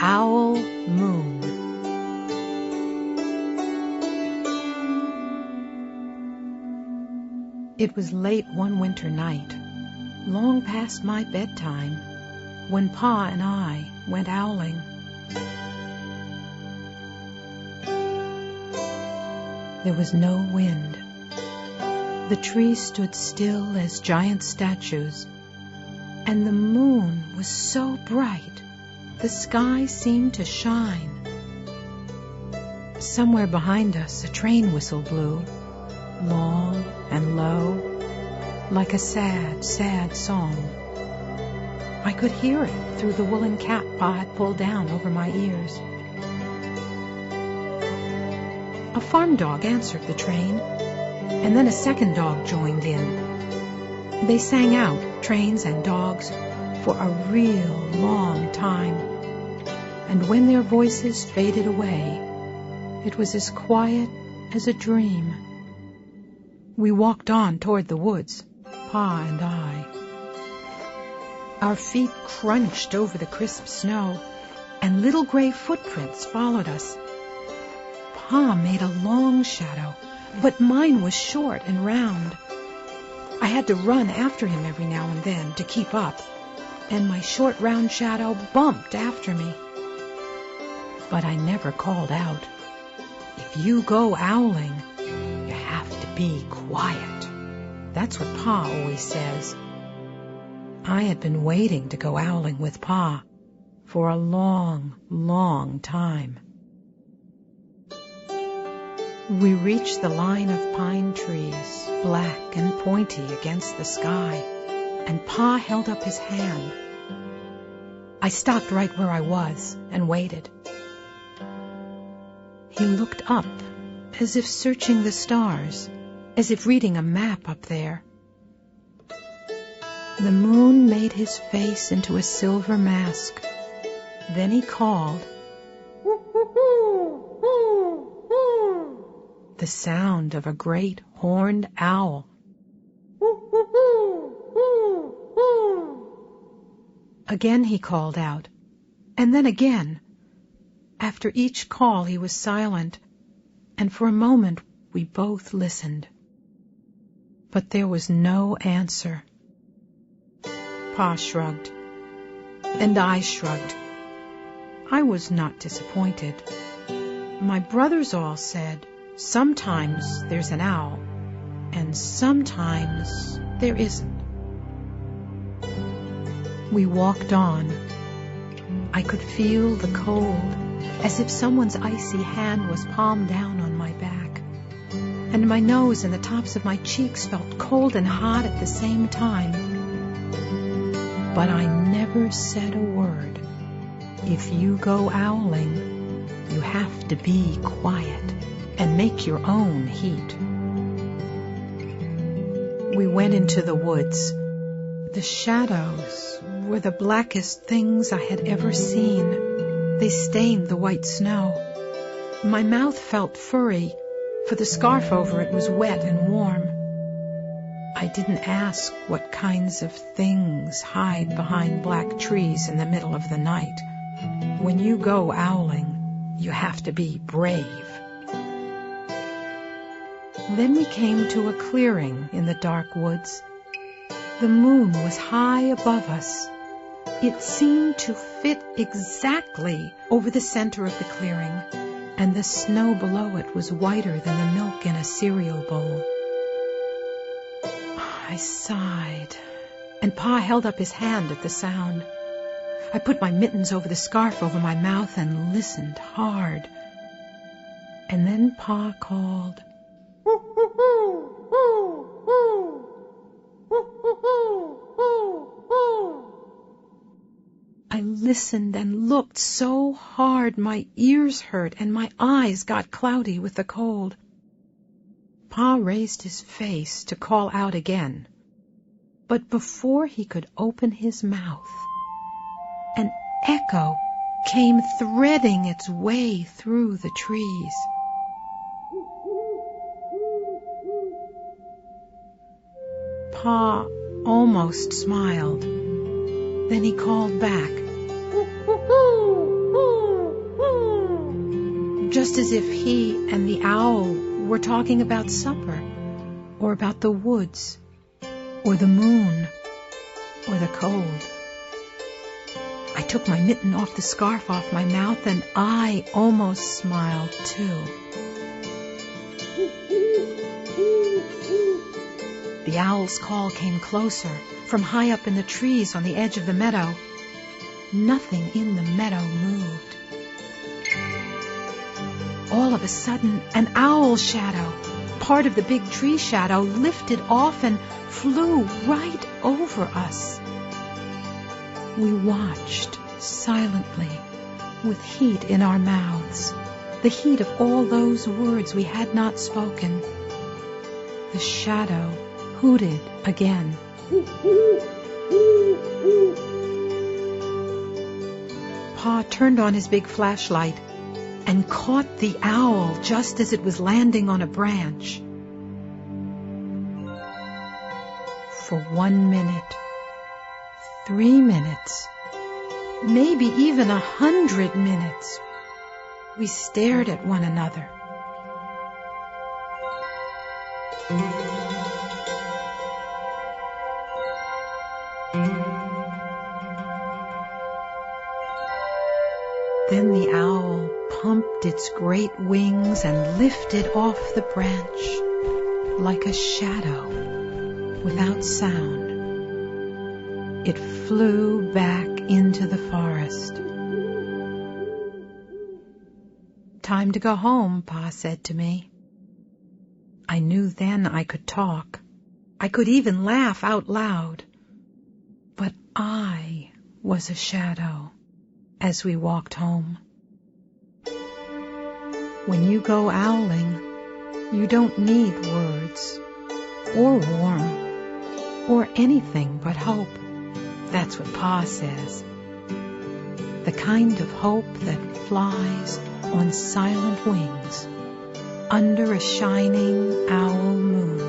Owl Moon. It was late one winter night, long past my bedtime, when Pa and I went owling. There was no wind. The trees stood still as giant statues, and the moon was so bright the sky seemed to shine. Somewhere behind us a train whistle blew, long and low, like a sad, sad song. I could hear it through the woolen cap Pa had pulled down over my ears. A farm dog answered the train, and then a second dog joined in. They sang out, trains and dogs, for a real long time, and when their voices faded away, it was as quiet as a dream. We walked on toward the woods, Pa and I. Our feet crunched over the crisp snow, and little gray footprints followed us. Pa made a long shadow, but mine was short and round. I had to run after him every now and then to keep up, and my short round shadow bumped after me. But I never called out. If you go owling, you have to be quiet. That's what Pa always says. I had been waiting to go owling with Pa for a long, long time. We reached the line of pine trees, black and pointy against the sky, and Pa held up his hand. I stopped right where I was and waited. He looked up, as if searching the stars, as if reading a map up there. The moon made his face into a silver mask. Then he called. The sound of a great horned owl. Again he called out, and then again. After each call he was silent, and for a moment we both listened. But there was no answer. Pa shrugged, and I shrugged. I was not disappointed. My brothers all said, sometimes there's an owl, and sometimes there isn't. We walked on. I could feel the cold, as if someone's icy hand was palmed down on my back, and my nose and the tops of my cheeks felt cold and hot at the same time. But I never said a word. If you go owling, you have to be quiet and make your own heat. We went into the woods. The shadows were the blackest things I had ever seen. They stained the white snow. My mouth felt furry, for the scarf over it was wet and warm. I didn't ask what kinds of things hide behind black trees in the middle of the night. When you go owling, you have to be brave. Then we came to a clearing in the dark woods. The moon was high above us. It seemed to fit exactly over the center of the clearing, and the snow below it was whiter than the milk in a cereal bowl. I sighed, and Pa held up his hand at the sound. I put my mittens over the scarf over my mouth and listened hard. And then Pa called. I listened and looked so hard my ears hurt and my eyes got cloudy with the cold. Pa raised his face to call out again, But before he could open his mouth, an echo came threading its way through the trees. Pa almost smiled. Then he called back, just as if he and the owl were talking about supper, or about the woods, or the moon, or the cold. I took my mitten off the scarf off my mouth, and I almost smiled too. The owl's call came closer, from high up in the trees on the edge of the meadow. Nothing in the meadow moved. All of a sudden, an owl shadow, part of the big tree shadow, lifted off and flew right over us. We watched silently, with heat in our mouths, the heat of all those words we had not spoken. The shadow hooted again. Pa turned on his big flashlight and caught the owl just as it was landing on a branch. For 1 minute, 3 minutes, maybe even 100 minutes, we stared at one another. Then the owl pumped its great wings and lifted off the branch like a shadow without sound. It flew back into the forest. "Time to go home," Pa said to me. I knew then I could talk. I could even laugh out loud. But I was a shadow as we walked home. When you go owling, you don't need words, or warmth, or anything but hope. That's what Pa says. The kind of hope that flies on silent wings under a shining owl moon.